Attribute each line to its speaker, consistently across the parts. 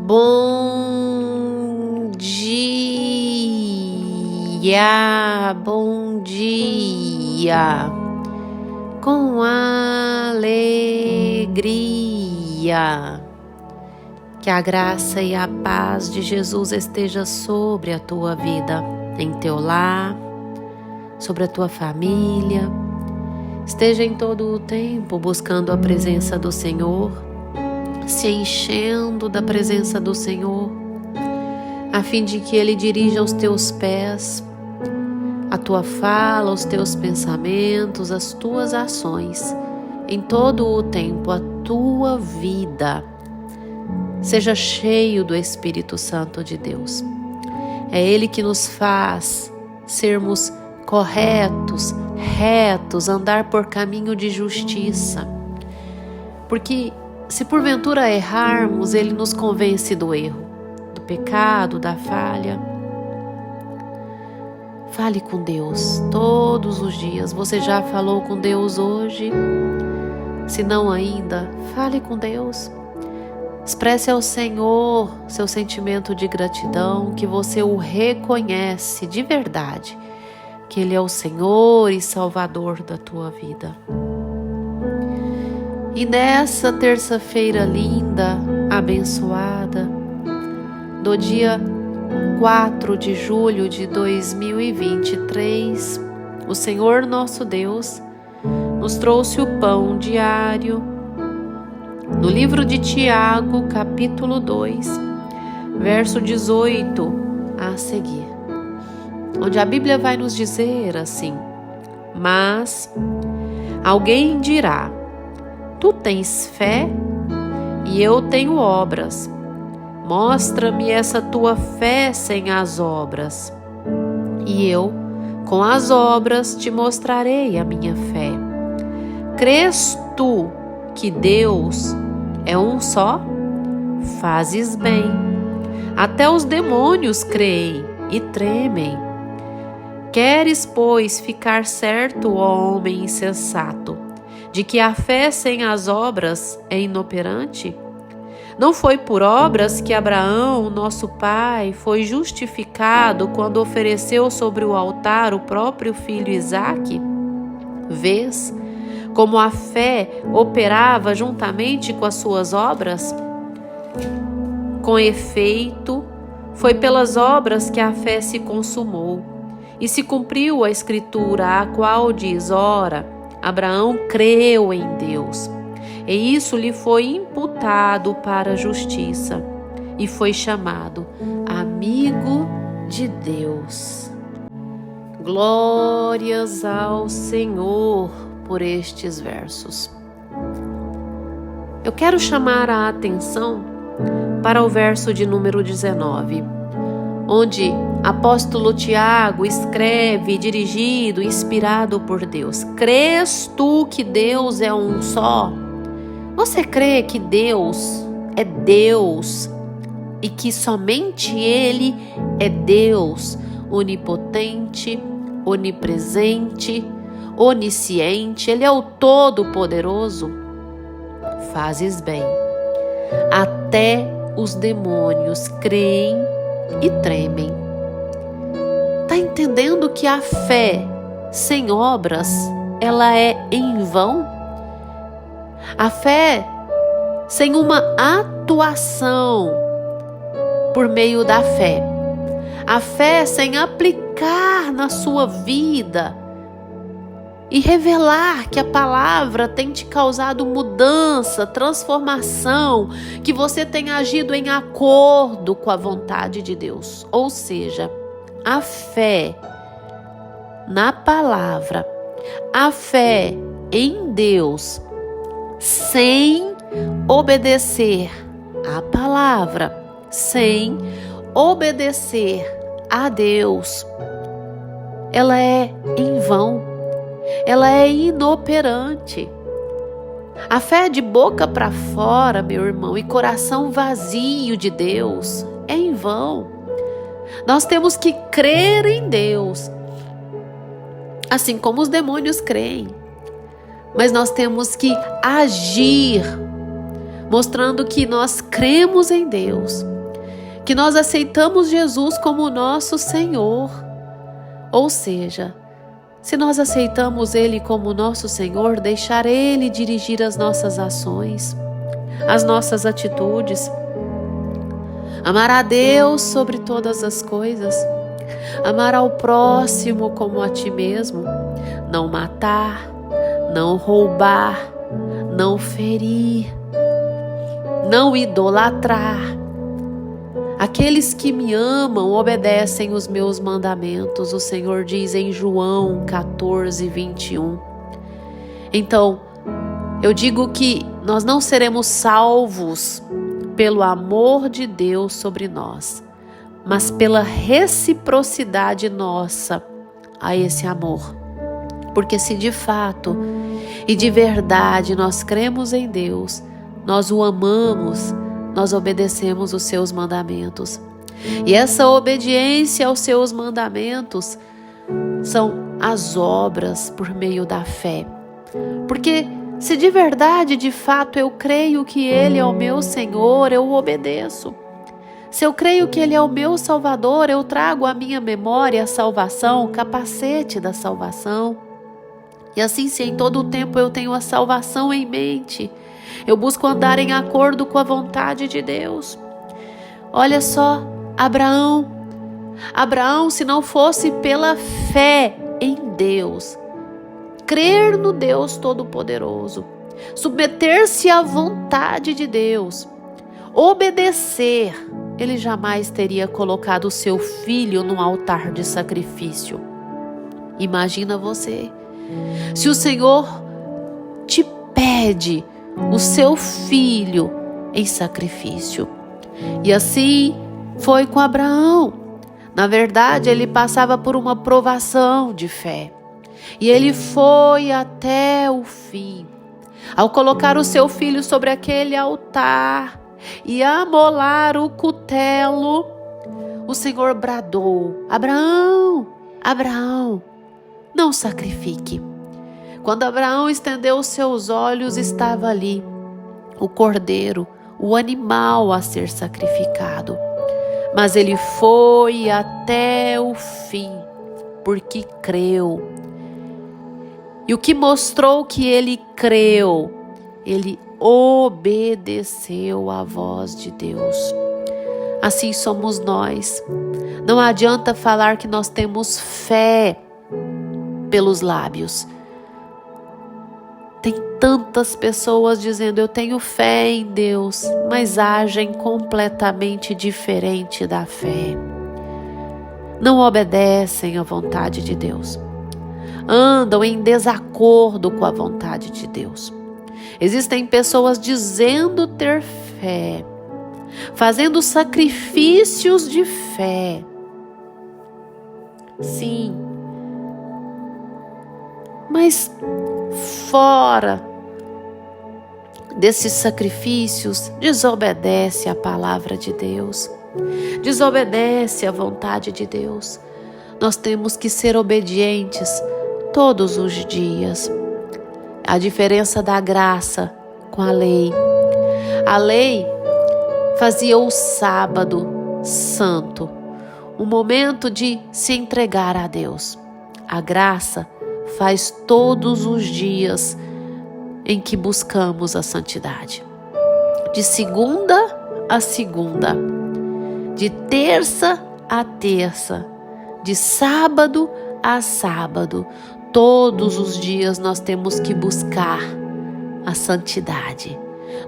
Speaker 1: Bom dia, bom dia, com alegria. Que a graça e a paz de Jesus esteja sobre a tua vida, em teu lar, sobre a tua família. Esteja em todo o tempo buscando a presença do Senhor, se enchendo da presença do Senhor, a fim de que Ele dirija os teus pés, a tua fala, os teus pensamentos, as tuas ações, em todo o tempo, a tua vida. Seja cheio do Espírito Santo de Deus. É Ele que nos faz sermos corretos, retos, andar por caminho de justiça. Porque se porventura errarmos, Ele nos convence do erro, do pecado, da falha. Fale com Deus todos os dias. Você já falou com Deus hoje? Se não ainda, fale com Deus. Expresse ao Senhor seu sentimento de gratidão, que você o reconhece de verdade, que Ele é o Senhor e Salvador da tua vida. E nessa terça-feira linda, abençoada, do dia 4 de julho de 2023, o Senhor nosso Deus nos trouxe o pão diário no livro de Tiago, capítulo 2, verso 18 a seguir, onde a Bíblia vai nos dizer assim: mas alguém dirá, tu tens fé e eu tenho obras. Mostra-me essa tua fé sem as obras, e eu, com as obras, te mostrarei a minha fé. Crês tu que Deus é um só? Fazes bem. Até os demônios creem e tremem. Queres, pois, ficar certo, ó homem insensato, de que a fé sem as obras é inoperante? Não foi por obras que Abraão, nosso pai, foi justificado quando ofereceu sobre o altar o próprio filho Isaque? Vês como a fé operava juntamente com as suas obras? Com efeito, foi pelas obras que a fé se consumou, e se cumpriu a Escritura, a qual diz: ora, Abraão creu em Deus, e isso lhe foi imputado para a justiça, e foi chamado amigo de Deus. Glórias ao Senhor por estes versos. Eu quero chamar a atenção para o verso de número 19, onde apóstolo Tiago escreve, dirigido, inspirado por Deus: crês tu que Deus é um só? Você crê que Deus é Deus e que somente Ele é Deus, onipotente, onipresente, onisciente? Ele é o Todo-Poderoso? Fazes bem. Até os demônios creem e tremem. Está entendendo que a fé sem obras, ela é em vão? A fé sem uma atuação por meio da fé, a fé sem aplicar na sua vida e revelar que a palavra tem te causado mudança, transformação, que você tem agido em acordo com a vontade de Deus. Ou seja, a fé na palavra, a fé em Deus, sem obedecer à palavra, sem obedecer a Deus, ela é em vão, ela é inoperante. A fé de boca para fora, meu irmão, e coração vazio de Deus é em vão. Nós temos que crer em Deus, assim como os demônios creem. Mas nós temos que agir, mostrando que nós cremos em Deus, que nós aceitamos Jesus como nosso Senhor. Ou seja, se nós aceitamos Ele como nosso Senhor, deixar Ele dirigir as nossas ações, as nossas atitudes. Amar a Deus sobre todas as coisas. Amar ao próximo como a ti mesmo. Não matar, não roubar, não ferir, não idolatrar. Aqueles que me amam obedecem os meus mandamentos, o Senhor diz em João 14, 21. Então, eu digo que nós não seremos salvos pelo amor de Deus sobre nós, mas pela reciprocidade nossa a esse amor. Porque se de fato e de verdade nós cremos em Deus, nós o amamos, nós obedecemos os seus mandamentos. E essa obediência aos seus mandamentos são as obras por meio da fé. Porque se de verdade, de fato, eu creio que Ele é o meu Senhor, eu o obedeço. Se eu creio que Ele é o meu Salvador, eu trago à minha memória a salvação, o capacete da salvação. E assim, se em todo o tempo eu tenho a salvação em mente, eu busco andar em acordo com a vontade de Deus. Olha só, Abraão, se não fosse pela fé em Deus, crer no Deus Todo-Poderoso, submeter-se à vontade de Deus, obedecer, ele jamais teria colocado o seu filho num altar de sacrifício. Imagina você, se o Senhor te pede o seu filho em sacrifício. E assim foi com Abraão. Na verdade, ele passava por uma provação de fé. E ele foi até o fim. Ao colocar o seu filho sobre aquele altar e amolar o cutelo, o Senhor bradou: Abraão, Abraão, não sacrifique. Quando Abraão estendeu os seus olhos, estava ali o cordeiro, o animal a ser sacrificado. Mas ele foi até o fim, porque creu. E o que mostrou que ele creu? Ele obedeceu à voz de Deus. Assim somos nós. Não adianta falar que nós temos fé pelos lábios. Tem tantas pessoas dizendo: eu tenho fé em Deus, mas agem completamente diferente da fé. Não obedecem à vontade de Deus. Andam em desacordo com a vontade de Deus. Existem pessoas dizendo ter fé, fazendo sacrifícios de fé. Sim, mas fora desses sacrifícios, desobedece à palavra de Deus, desobedece à vontade de Deus. Nós temos que ser obedientes todos os dias. A diferença da graça com a lei. A lei fazia o sábado santo, um momento de se entregar a Deus. A graça faz todos os dias em que buscamos a santidade. De segunda a segunda, de terça a terça, de sábado a sábado, todos os dias nós temos que buscar a santidade.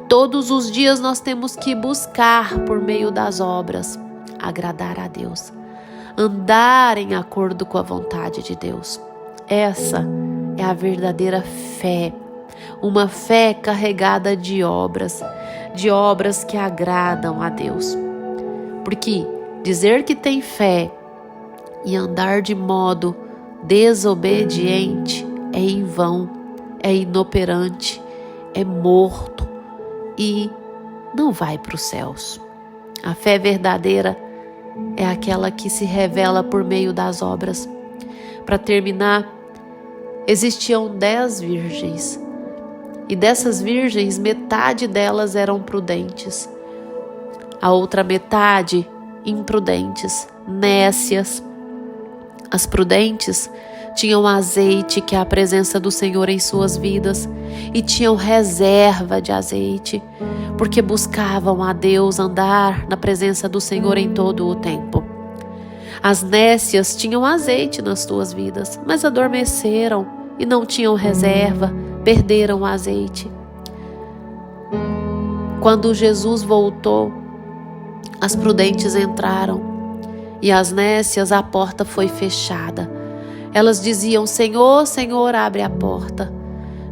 Speaker 1: Todos os dias nós temos que buscar, por meio das obras, agradar a Deus, andar em acordo com a vontade de Deus. Essa é a verdadeira fé, uma fé carregada de obras que agradam a Deus. Porque dizer que tem fé e andar de modo desobediente é em vão, é inoperante, é morto e não vai para os céus. A fé verdadeira é aquela que se revela por meio das obras. Para terminar, existiam 10 virgens, e dessas virgens, metade delas eram prudentes. A outra metade imprudentes, nécias. As prudentes tinham azeite, que é a presença do Senhor em suas vidas, e tinham reserva de azeite, porque buscavam a Deus, andar na presença do Senhor em todo o tempo. As nécias tinham azeite nas suas vidas, mas adormeceram e não tinham reserva, perderam o azeite. Quando Jesus voltou, as prudentes entraram e as nécias, a porta foi fechada. Elas diziam: Senhor, Senhor, abre a porta.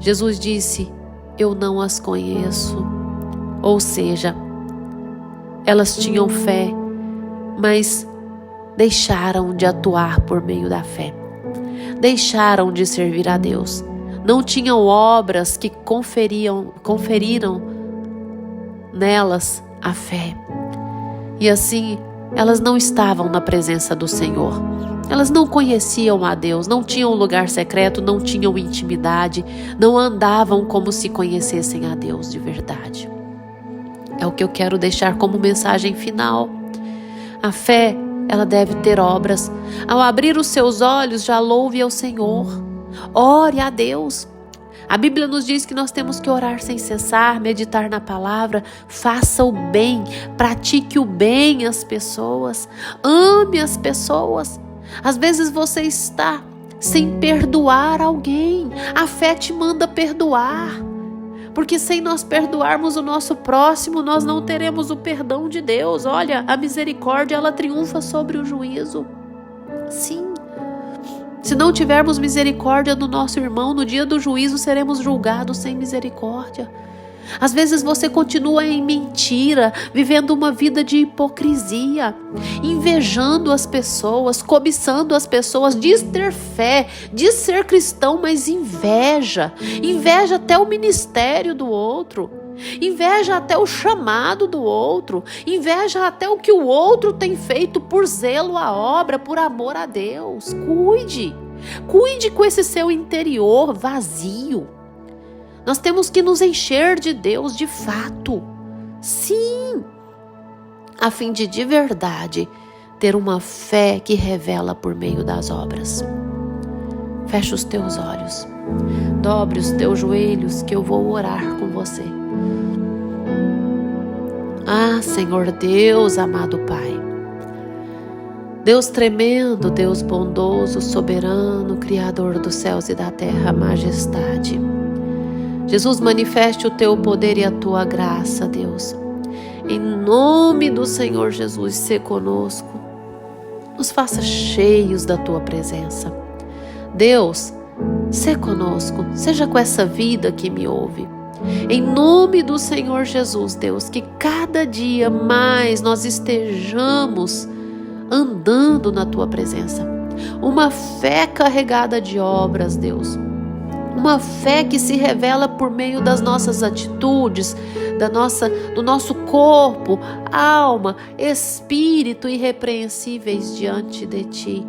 Speaker 1: Jesus disse: eu não as conheço. Ou seja, elas tinham fé, mas deixaram de atuar por meio da fé. Deixaram de servir a Deus. Não tinham obras que conferiram nelas a fé. E assim, elas não estavam na presença do Senhor. Elas não conheciam a Deus, não tinham lugar secreto, não tinham intimidade, não andavam como se conhecessem a Deus de verdade. É o que eu quero deixar como mensagem final. A fé, ela deve ter obras. Ao abrir os seus olhos, já louve ao Senhor. Ore a Deus. A Bíblia nos diz que nós temos que orar sem cessar, meditar na palavra, faça o bem, pratique o bem às pessoas, ame as pessoas. Às vezes você está sem perdoar alguém. A fé te manda perdoar. Porque sem nós perdoarmos o nosso próximo, nós não teremos o perdão de Deus. Olha, a misericórdia, ela triunfa sobre o juízo. Sim. Se não tivermos misericórdia do nosso irmão, no dia do juízo seremos julgados sem misericórdia. Às vezes você continua em mentira, vivendo uma vida de hipocrisia, invejando as pessoas, cobiçando as pessoas, diz ter fé, diz ser cristão, mas inveja até o ministério do outro, inveja até o chamado do outro, inveja até o que o outro tem feito por zelo à obra, por amor a Deus. Cuide com esse seu interior vazio. Nós temos que nos encher de Deus de fato. Sim, a fim de verdade ter uma fé que revela por meio das obras. Feche os teus olhos, dobre os teus joelhos, que eu vou orar com você. Ah, Senhor Deus, amado Pai, Deus tremendo, Deus bondoso, soberano, Criador dos céus e da terra, majestade. Jesus, manifeste o teu poder e a tua graça, Deus. Em nome do Senhor Jesus, sê conosco. Nos faça cheios da tua presença. Deus, sê conosco, seja com essa vida que me ouve. Em nome do Senhor Jesus, Deus, que cada dia mais nós estejamos andando na tua presença. Uma fé carregada de obras, Deus. Uma fé que se revela por meio das nossas atitudes, do nosso corpo, alma, espírito irrepreensíveis diante de Ti,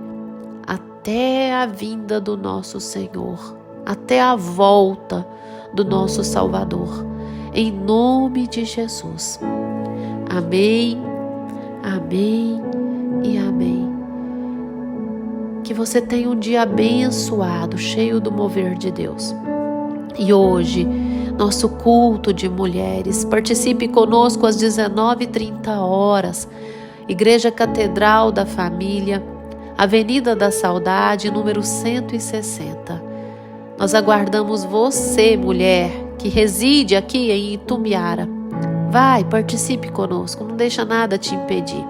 Speaker 1: até a vinda do nosso Senhor, até a volta do nosso Salvador, em nome de Jesus. Amém, amém e amém. Que você tenha um dia abençoado, cheio do mover de Deus. E hoje, nosso culto de mulheres, participe conosco às 19h30, Igreja Catedral da Família, Avenida da Saudade, número 160. Nós aguardamos você, mulher, que reside aqui em Itumbiara. Vai, participe conosco, não deixa nada te impedir.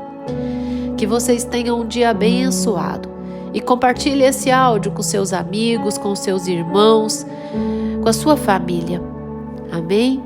Speaker 1: Que vocês tenham um dia abençoado. E compartilhe esse áudio com seus amigos, com seus irmãos, com a sua família. Amém?